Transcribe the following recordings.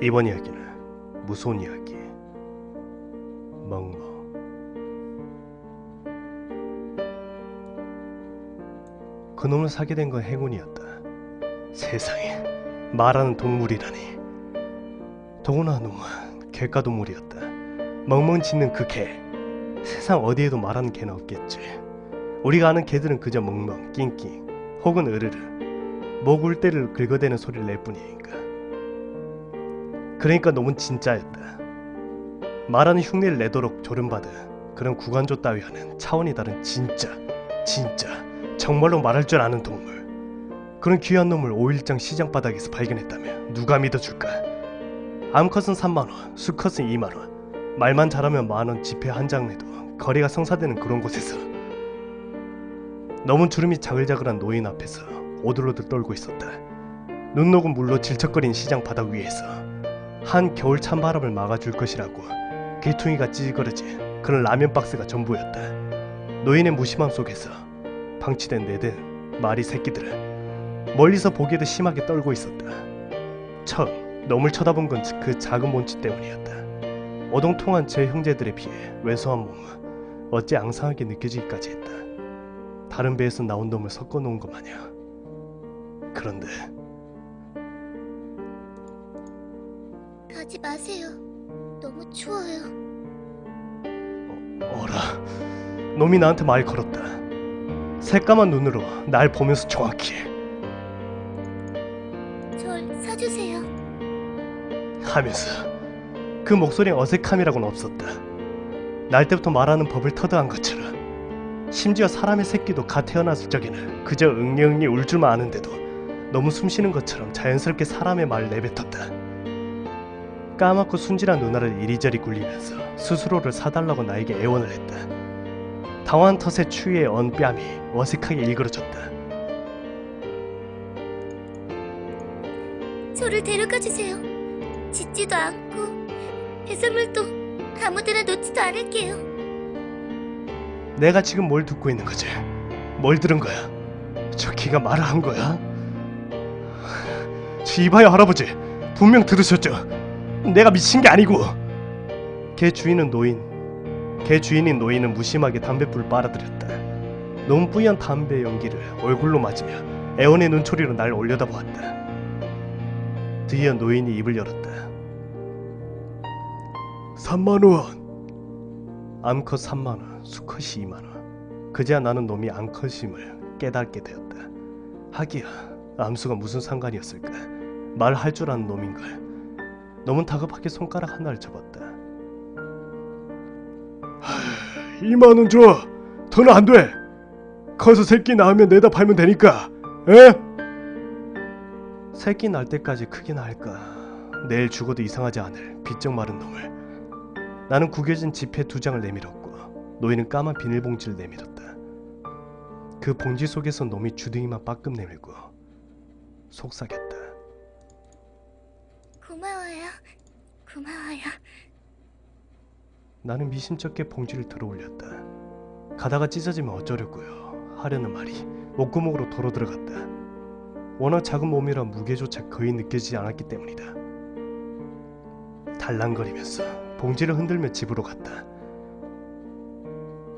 이번 이야기는 무서운 이야기. 멍멍. 그놈을 사게 된 건 행운이었다. 세상에, 말하는 동물이라니. 더구나 놈은 갯가동물이었다. 멍멍 짖는 그 개. 세상 어디에도 말하는 개는 없겠지. 우리가 아는 개들은 그저 멍멍, 낑낑, 혹은 으르르, 목 울 때를 긁어대는 소리를 낼 뿐이니까. 그러니까 놈은 진짜였다. 말하는 흉내를 내도록 조련받은 그런 구간조 따위와는 차원이 다른 진짜, 정말로 말할 줄 아는 동물. 그런 귀한 놈을 5일장 시장 바닥에서 발견했다면 누가 믿어줄까? 암컷은 3만원, 수컷은 2만원, 말만 잘하면 만원 지폐 한 장 내도 거래가 성사되는 그런 곳에서 놈은 주름이 자글자글한 노인 앞에서 오들오들 떨고 있었다. 눈 녹은 물로 질척거린 시장 바닥 위에서 한 겨울 찬바람을 막아줄 것이라고 귀퉁이가 찌그러진 그런 라면 박스가 전부였다. 노인의 무심함 속에서 방치된 4대 마리 새끼들은 멀리서 보기에도 심하게 떨고 있었다. 처음 놈을 쳐다본 건 그 작은 몸짓 때문이었다. 어동통한 제 형제들에 비해 왜소한 몸은 어찌 앙상하게 느껴지기까지 했다. 다른 배에서 나온 놈을 섞어놓은 것 마냥. 그런데 가지 마세요. 너무 추워요. 어라, 놈이 나한테 말 걸었다. 새까만 눈으로 날 보면서 정확히 절 사주세요. 하면서 그 목소리엔 어색함이라고는 없었다. 날 때부터 말하는 법을 터득한 것처럼. 심지어 사람의 새끼도 갓 태어났을 적에는 그저 응리응리 울 줄만 아는데도 너무 숨쉬는 것처럼 자연스럽게 사람의 말을 내뱉었다. 까맣고 순진한 누나를 이리저리 굴리면서 스스로를 사달라고 나에게 애원을 했다. 당황한 탓에 추위에 언 뺨이 어색하게 일그러졌다. 저를 데려가 주세요. 짖지도 않고 배설물도 아무데나 놓지도 않을게요. 내가 지금 뭘 듣고 있는 거지? 뭘 들은 거야? 저 개가 말을 한 거야? 저 이봐요 할아버지, 분명 들으셨죠? 내가 미친 게 아니고. 개 주인인 노인은 무심하게 담뱃불을 빨아들였다. 너무 뿌연 담배 연기를 얼굴로 맞으며 애원의 눈초리로 날 올려다보았다. 드디어 노인이 입을 열었다. 3만원. 암컷 3만원, 수컷이 2만원. 그제야 나는 놈이 암컷임을 깨닫게 되었다. 하기야 암수가 무슨 상관이었을까? 말할 줄 아는 놈인걸. 놈은 다급하게 손가락 하나를 접었다. 2만원 줘. 더는 안 돼. 커서 새끼 낳으면 내다 팔면 되니까. 에? 새끼 낳을 때까지 크기나 할까. 내일 죽어도 이상하지 않을 비쩍 마른 놈을. 나는 구겨진 지폐 2장을 내밀었고 노인은 까만 비닐봉지를 내밀었다. 그 봉지 속에서 놈이 주둥이만 빠끔 내밀고 속삭였다. 고마워요. 나는 미심쩍게 봉지를 들어올렸다. 가다가 찢어지면 어쩌려고요 하려는 말이 목구멍으로 도로 들어갔다. 워낙 작은 몸이라 무게조차 거의 느껴지지 않았기 때문이다. 달랑거리면서 봉지를 흔들며 집으로 갔다.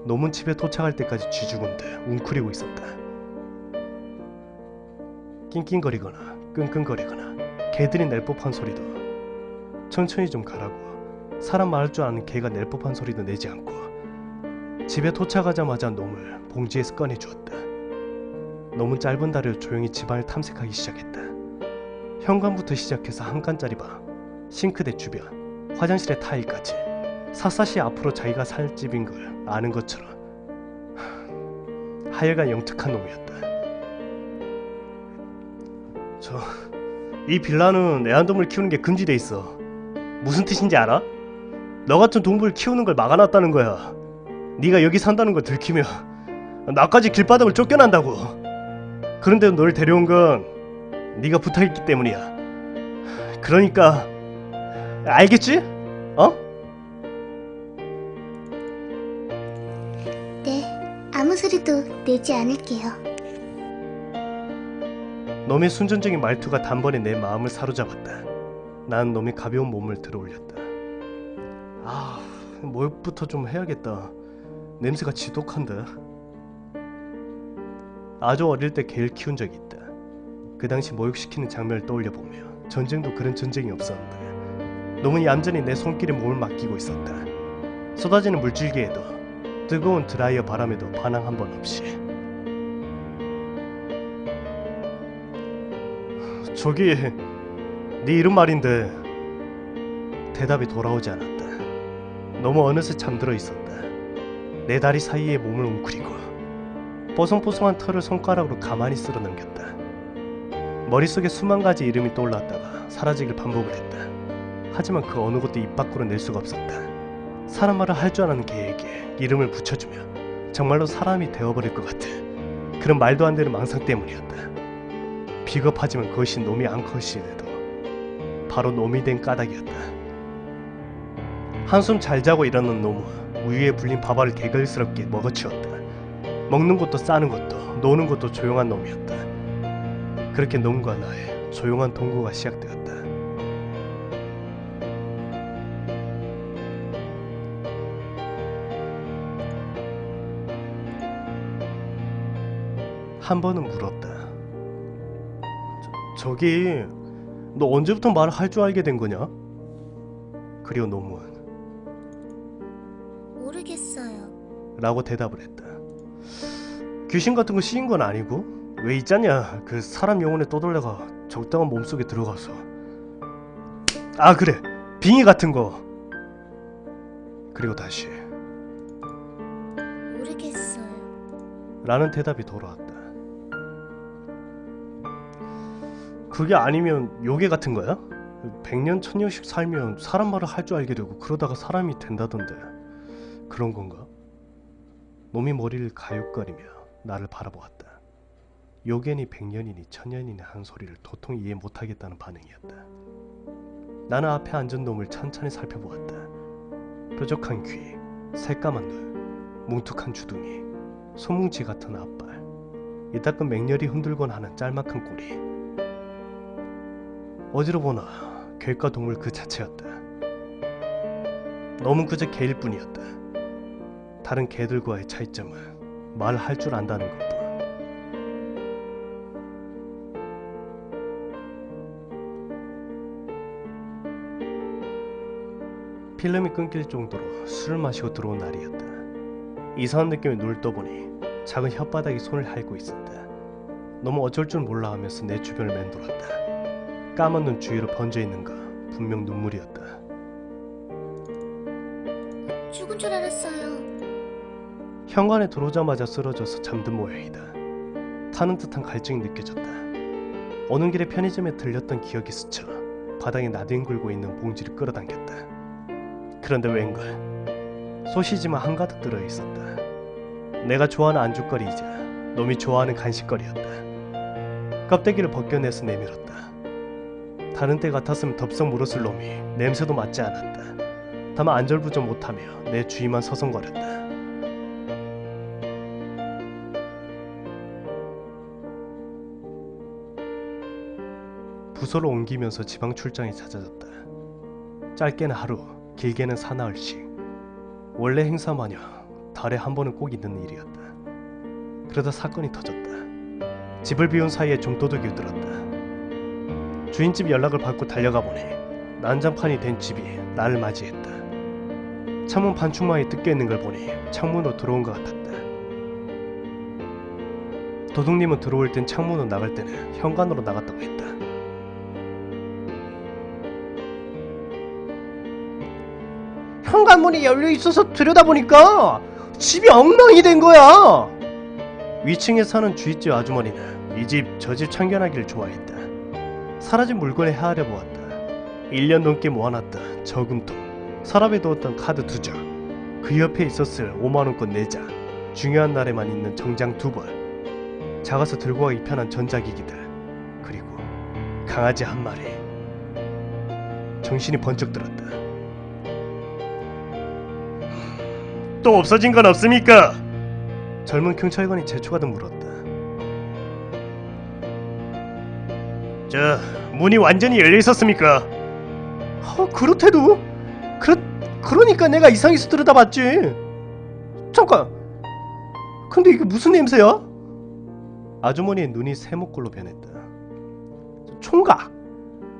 놈은 집에 도착할 때까지 쥐죽은 듯 웅크리고 있었다. 낑낑거리거나 끙끙거리거나 개들이 낼 법한 소리도 천천히 좀 가라고, 사람 말할 줄 아는 개가 낼 법한 소리도 내지 않고 집에 도착하자마자 놈을 봉지에서 꺼내주었다. 놈은 짧은 다리로 조용히 집안을 탐색하기 시작했다. 현관부터 시작해서 한 칸짜리 방, 싱크대 주변, 화장실의 타일까지 샅샅이 앞으로 자기가 살 집인 걸 아는 것처럼 하여간 영특한 놈이었다. 이 빌라는 애완동물 키우는 게 금지돼 있어. 무슨 뜻인지 알아? 너 같은 동물 키우는 걸 막아놨다는 거야. 네가 여기 산다는 걸 들키면 나까지 길바닥을 쫓겨난다고. 그런데 널 데려온 건 네가 부탁했기 때문이야. 그러니까 알겠지? 어? 네, 아무 소리도 내지 않을게요. 놈의 순전적인 말투가 단번에 내 마음을 사로잡았다. 난 놈의 가벼운 몸을 들어올렸다. 목욕부터 좀 해야겠다. 냄새가 지독한데. 아주 어릴 때 개를 키운 적이 있다. 그 당시 목욕시키는 장면을 떠올려보며 전쟁도 그런 전쟁이 없었는데 놈은 얌전히 내 손길에 몸을 맡기고 있었다. 쏟아지는 물줄기에도 뜨거운 드라이어 바람에도 반항 한 번 없이. 저기 네 이름 말인데. 대답이 돌아오지 않았다. 너무 어느새 잠들어 있었다. 내 다리 사이에 몸을 웅크리고 뽀송뽀송한 털을 손가락으로 가만히 쓸어 넘겼다. 머릿속에 수만 가지 이름이 떠올랐다가 사라지길 반복을 했다. 하지만 그 어느 것도 입 밖으로 낼 수가 없었다. 사람 말을 할 줄 아는 개에게 이름을 붙여주며 정말로 사람이 되어버릴 것 같은 그런 말도 안 되는 망상 때문이었다. 비겁하지만 그것이 놈이 암컷이래도 바로 놈이 된 까닭이었다. 한숨 잘 자고 일어난 놈은 우유에 불린 밥알을 개걸스럽게 먹어치웠다. 먹는 것도 싸는 것도 노는 것도 조용한 놈이었다. 그렇게 놈과 나의 조용한 동거가 시작되었다. 한 번은 물었다. 저기 너 언제부터 말을 할 줄 알게 된 거냐? 그리고 놈은 모르겠어요. 라고 대답을 했다. 귀신 같은 거 씌인 건 아니고 왜 있잖냐 그 사람 영혼에 떠돌다가 적당한 몸속에 들어가서 그래 빙의 같은 거. 그리고 다시 모르겠어요. 라는 대답이 돌아왔다. 그게 아니면 요괴 같은 거야? 100년 1000년씩 살면 사람 말을 할 줄 알게 되고 그러다가 사람이 된다던데 그런 건가? 놈이 머리를 가육거리며 나를 바라보았다. 요괴니 100년이니 1000년이니 한 소리를 도통 이해 못하겠다는 반응이었다. 나는 앞에 앉은 놈을 천천히 살펴보았다. 뾰족한 귀, 새까만 눈, 뭉툭한 주둥이, 소뭉치 같은 앞발, 이따금 맹렬히 흔들곤 하는 짤막한 꼬리. 어디로 보나 객과 동물 그 자체였다. 놈은 그저 개일 뿐이었다. 다른 개들과의 차이점은 말을 할 줄 안다는 것뿐. 필름이 끊길 정도로 술을 마시고 들어온 날이었다. 이상한 느낌에 눈을 떠보니 작은 혓바닥이 손을 핥고 있었다. 너무 어쩔 줄 몰라 하면서 내 주변을 맴돌았다. 까만 눈 주위로 번져있는가 분명 눈물이었다. 죽은 줄 알았어요. 현관에 들어오자마자 쓰러져서 잠든 모양이다. 타는 듯한 갈증이 느껴졌다. 오는 길에 편의점에 들렸던 기억이 스쳐 바닥에 나뒹굴고 있는 봉지를 끌어당겼다. 그런데 웬걸 소시지만 한가득 들어있었다. 내가 좋아하는 안주거리이자 놈이 좋아하는 간식거리였다. 껍데기를 벗겨내서 내밀었다. 다른 때 같았으면 덥석 물었을 놈이 냄새도 맡지 않았다. 다만 안절부절 못하며 내 주위만 서성거렸다. 부서로 옮기면서 지방 출장이 잦아졌다. 짧게는 하루, 길게는 사나흘씩. 원래 행사 마냥 달에 한 번은 꼭 있는 일이었다. 그러다 사건이 터졌다. 집을 비운 사이에 좀도둑이 들었다. 주인집 연락을 받고 달려가 보니 난장판이 된 집이 나를 맞이했다. 창문 반충망이 뜯겨 있는 걸 보니 창문으로 들어온 것 같았다. 도둑님은 들어올 땐 창문으로 나갈 때는 현관으로 나갔다고 했다. 현관문이 열려 있어서 들여다보니까 집이 엉망이 된 거야. 위층에 사는 주인집 아주머니는 이 집 저 집 참견하기를 좋아했다. 사라진 물건을 헤아려 보았다. 1년 넘게 모아놨던 저금통, 서랍에 두었던 카드 2장, 그 옆에 있었을 5만원권 4장, 중요한 날에만 있는 정장 2벌, 작아서 들고 가기 편한 전자기기들, 그리고 강아지 한 마리. 정신이 번쩍 들었다. 또 없어진 건 없습니까? 젊은 경찰관이 재촉하듯 물었다. 저 문이 완전히 열려 있었습니까? 그렇대도. 그러니까 내가 이상해서 들여다봤지. 잠깐, 근데 이게 무슨 냄새야? 아주머니의 눈이 세모꼴로 변했다. 총각,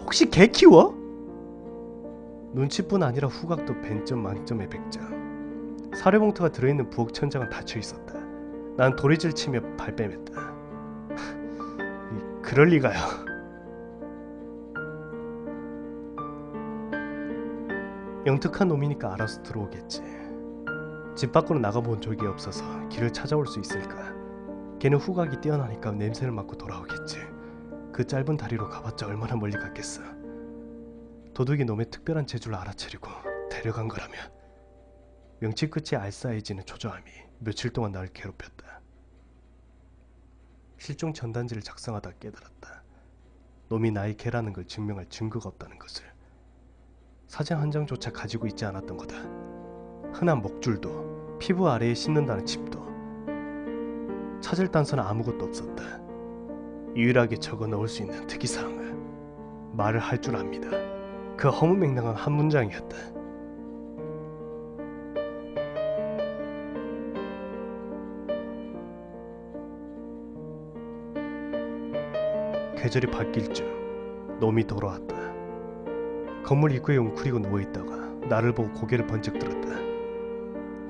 혹시 개 키워? 눈치뿐 아니라 후각도 100점 만점의 100점. 사료봉투가 들어있는 부엌 천장은 닫혀있었다. 난 도리질 치며 발뺌했다. 그럴 리가요. 영특한 놈이니까 알아서 들어오겠지. 집 밖으로 나가본 적이 없어서 길을 찾아올 수 있을까. 걔는 후각이 뛰어나니까 냄새를 맡고 돌아오겠지. 그 짧은 다리로 가봤자 얼마나 멀리 갔겠어. 도둑이 놈의 특별한 재주를 알아차리고 데려간 거라면. 명치 끝이 알싸해지는 초조함이 며칠 동안 나를 괴롭혔다. 실종 전단지를 작성하다 깨달았다. 놈이 나의 개라는 걸 증명할 증거가 없다는 것을. 사진 한 장조차 가지고 있지 않았던 거다. 흔한 목줄도, 피부 아래에 씻는다는 칩도. 찾을 단서는 아무것도 없었다. 유일하게 적어 넣을 수 있는 특이사항은 말을 할 줄 압니다. 그 허무맹랑한 한 문장이었다. 계절이 바뀔 쯤 놈이 돌아왔다. 건물 입구에 웅크리고 누워있다가 나를 보고 고개를 번쩍 들었다.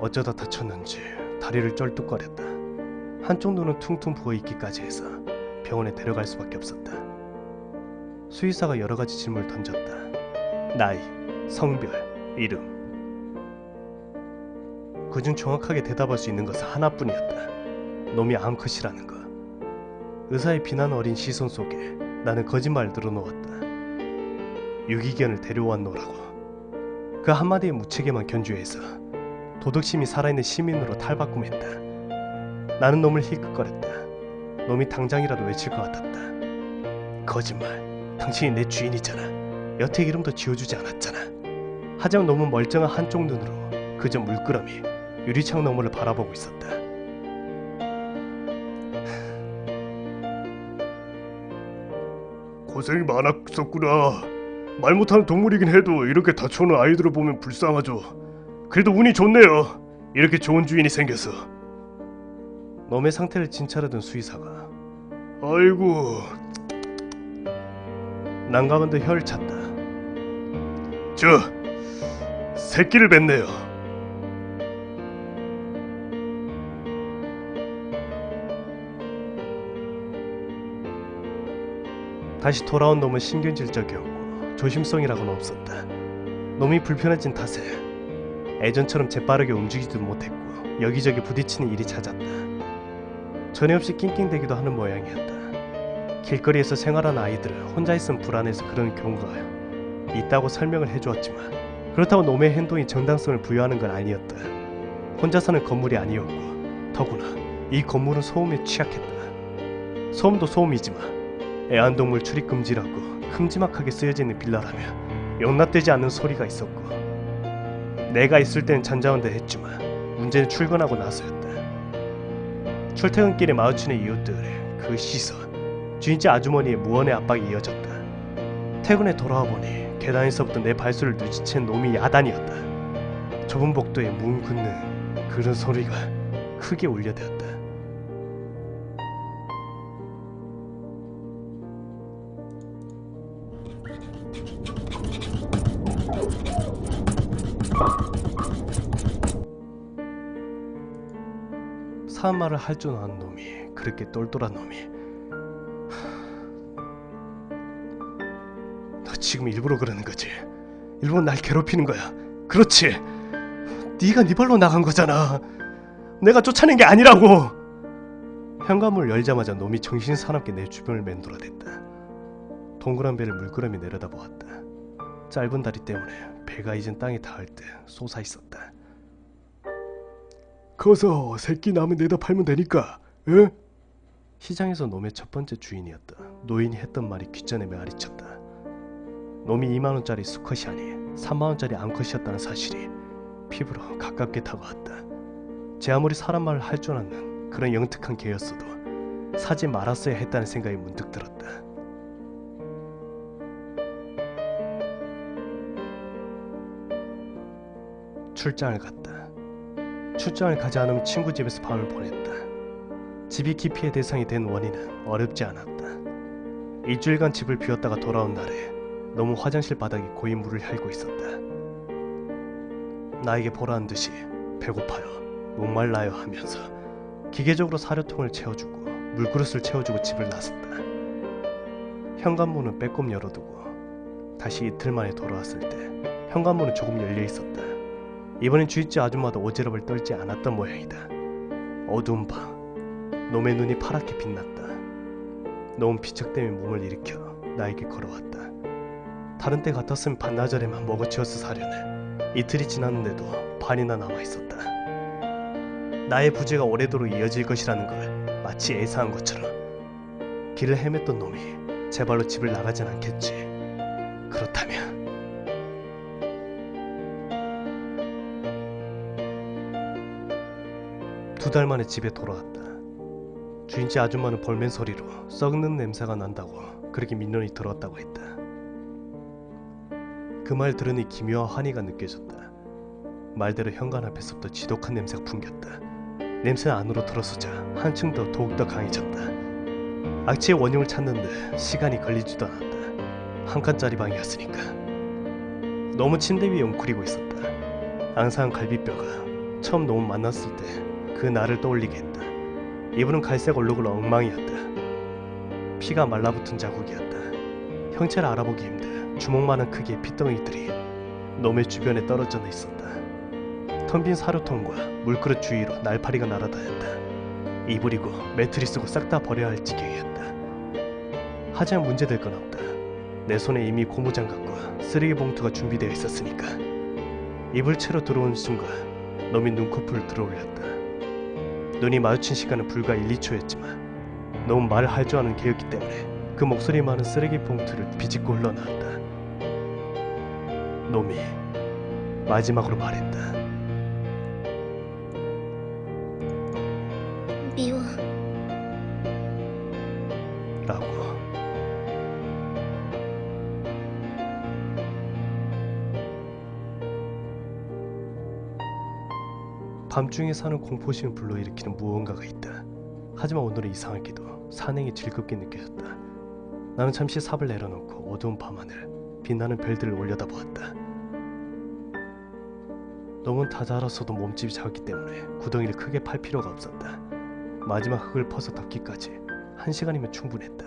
어쩌다 다쳤는지 다리를 쩔뚝거렸다. 한쪽 눈은 퉁퉁 부어있기까지 해서 병원에 데려갈 수밖에 없었다. 수의사가 여러가지 질문을 던졌다. 나이, 성별, 이름. 그중 정확하게 대답할 수 있는 것은 하나뿐이었다. 놈이 암컷이라는 것. 의사의 비난 어린 시선 속에 나는 거짓말을 늘어놓았다. 유기견을 데려왔노라고. 그 한마디의 무책임한 견주에서 도덕심이 살아있는 시민으로 탈바꿈했다. 나는 놈을 힐끗거렸다. 놈이 당장이라도 외칠 것 같았다. 거짓말. 당신이 내 주인이잖아. 여태 이름도 지어주지 않았잖아. 하지만 놈은 멀쩡한 한쪽 눈으로 그저 물끄러미 유리창 너머를 바라보고 있었다. 고생이 많았었구나. 말 못하는 동물이긴 해도 이렇게 다쳐오는 아이들을 보면 불쌍하죠. 그래도 운이 좋네요. 이렇게 좋은 주인이 생겨서. 놈의 상태를 진찰하던 수의사가 아이고. 난감한 듯 혀를 찼다. 저 새끼를 뵀네요. 다시 돌아온 놈은 신경질적이었고 조심성이라고는 없었다. 놈이 불편해진 탓에 예전처럼 재빠르게 움직이지도 못했고 여기저기 부딪히는 일이 잦았다. 전에 없이 낑낑대기도 하는 모양이었다. 길거리에서 생활하는 아이들은 혼자 있으면 불안해서 그런 경우가 있다고 설명을 해주었지만 그렇다고 놈의 행동이 정당성을 부여하는 건 아니었다. 혼자 사는 건물이 아니었고 더구나 이 건물은 소음에 취약했다. 소음도 소음이지만 애완동물 출입 금지라고 큼지막하게 쓰여져 있는 빌라라며 용납되지 않는 소리가 있었고 내가 있을 때는 잔잔한데 했지만 문제는 출근하고 나서였다. 출퇴근길에 마주치는 이웃들의 그 시선, 주인집 아주머니의 무언의 압박이 이어졌다. 퇴근에 돌아와 보니 계단에서부터 내 발소리를 눈치챈 놈이 야단이었다. 좁은 복도에 문 긋는 그런 소리가 크게 울려대었다. 사한 말을 할 줄 아는 놈이 그렇게 똘똘한 놈이. 너 지금 일부러 그러는 거지? 일부러 날 괴롭히는 거야. 그렇지? 네가 네 발로 나간 거잖아. 내가 쫓아낸 게 아니라고. 현관문을 열자마자 놈이 정신사납게 내 주변을 맴돌아댔다. 동그란 배를 물끄러미 내려다보았다. 짧은 다리 때문에 배가 이젠 땅에 닿을 듯 솟아있었다. 커서 새끼 남은 내다 팔면 되니까. 에? 시장에서 놈의 첫 번째 주인이었다. 노인이 했던 말이 귓전에 메아리쳤다. 놈이 2만원짜리 수컷이 아니 3만원짜리 암컷이었다는 사실이 피부로 가깝게 다가왔다. 제 아무리 사람 말을 할 줄 아는 그런 영특한 개였어도 사지 말았어야 했다는 생각이 문득 들었다. 출장을 갔다. 출장을 가지 않으면 친구 집에서 밤을 보냈다. 집이 기피의 대상이 된 원인은 어렵지 않았다. 일주일간 집을 비웠다가 돌아온 날에 너무 화장실 바닥이 고인 물을 핥고 있었다. 나에게 보라는 듯이 배고파요, 목말라요 하면서 기계적으로 사료통을 채워주고 물그릇을 채워주고 집을 나섰다. 현관문은 빼꼼 열어두고 다시 이틀 만에 돌아왔을 때 현관문은 조금 열려 있었다. 이번엔 주인집 아줌마도 오지랖을 떨지 않았던 모양이다. 어두운 밤, 놈의 눈이 파랗게 빛났다. 놈은 비척대며 몸을 일으켜 나에게 걸어왔다. 다른 때 같았으면 반나절에만 먹어치워서 사려네. 이틀이 지났는데도 반이나 남아있었다. 나의 부재가 오래도록 이어질 것이라는 걸 마치 예상한 것처럼 길을 헤맸던 놈이 제 발로 집을 나가진 않겠지. 그렇다면 두 달 만에 집에 돌아왔다. 주인집 아줌마는 벌맨 소리로 썩는 냄새가 난다고 그렇게 민원이 들어왔다고 했다. 그 말 들으니 기묘한 환희가 느껴졌다. 말대로 현관 앞에서부터 지독한 냄새가 풍겼다. 냄새는 안으로 들어서자 한층 더 더욱더 강해졌다. 악취의 원흉을 찾는 데 시간이 걸리지도 않았다. 한 칸짜리 방이었으니까. 너무 침대 위에 웅크리고 있었다. 앙상한 갈비뼈가 처음 놈을 만났을 때 그 날을 떠올리게 했다. 이불은 갈색 얼룩으로 엉망이었다. 피가 말라붙은 자국이었다. 형체를 알아보기 힘든 주먹만한 크기의 핏덩이들이 놈의 주변에 떨어져 있었다. 텅 빈 사료통과 물그릇 주위로 날파리가 날아다녔다. 이불이고 매트리스고 싹 다 버려야 할 지경이었다. 하지만 문제될 건 없다. 내 손에 이미 고무장갑과 쓰레기 봉투가 준비되어 있었으니까. 이불 채로 들어온 순간 놈이 눈코풀을 들어올렸다. 눈이 마주친 시간은 불과 1, 2초였지만 너무 말을 할 줄 아는 개였기 때문에 그 목소리 많은 쓰레기 봉투를 비집고 흘러나왔다. 놈이 마지막으로 말했다. 미워. 라고. 밤중에 사는 공포심을 불러일으키는 무언가가 있다. 하지만 오늘은 이상하게도 산행이 즐겁게 느껴졌다. 나는 잠시 삽을 내려놓고 어두운 밤하늘, 빛나는 별들을 올려다보았다. 놈은 다 자라서도 몸집이 작았기 때문에 구덩이를 크게 팔 필요가 없었다. 마지막 흙을 퍼서 덮기까지 1시간이면 충분했다.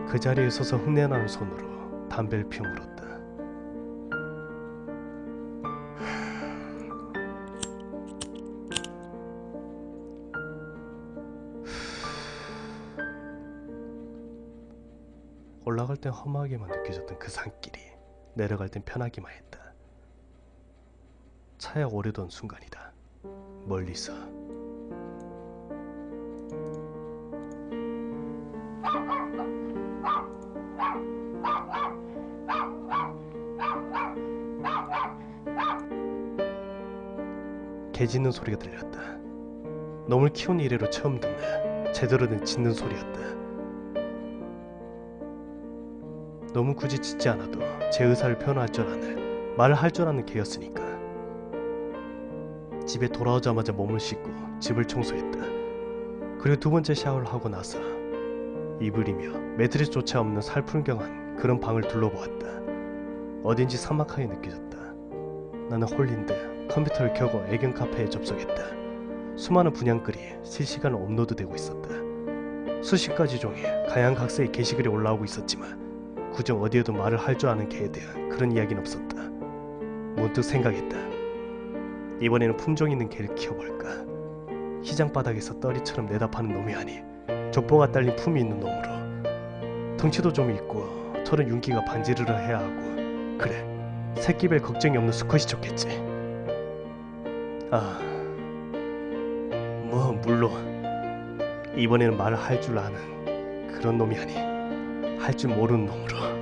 그 자리에 서서 흙내나는 손으로 담배를 피워 물었다. 올라갈 땐 험하게만 느껴졌던 그 산길이 내려갈 땐 편하기만 했다. 차에 오려던 순간이다. 멀리서 개 짖는 소리가 들렸다. 놈을 키운 이래로 처음 듣는 제대로 된 짖는 소리였다. 너무 굳이 짖지 않아도 제 의사를 표현할 줄 아는, 말을 할 줄 아는 개였으니까. 집에 돌아오자마자 몸을 씻고 집을 청소했다. 그리고 두 번째 샤워를 하고 나서 이불이며 매트리스조차 없는 살풀경한 그런 방을 둘러보았다. 어딘지 삭막하게 느껴졌다. 나는 홀린 듯 컴퓨터를 켜고 애견 카페에 접속했다. 수많은 분양글이 실시간으로 업로드되고 있었다. 수십 가지 종의 가양각색의 게시글이 올라오고 있었지만 그저 어디에도 말을 할 줄 아는 개에 대한 그런 이야기는 없었다. 문득 생각했다. 이번에는 품종 있는 개를 키워볼까. 시장 바닥에서 떨이처럼 내다파는 놈이 아니 족보가 딸린 품이 있는 놈으로. 덩치도 좀 있고 털은 윤기가 반지르르 해야 하고. 그래, 새끼별 걱정이 없는 수컷이 좋겠지. 물론 이번에는 말을 할 줄 아는 그런 놈이 아니 할 줄 모르는 놈으로.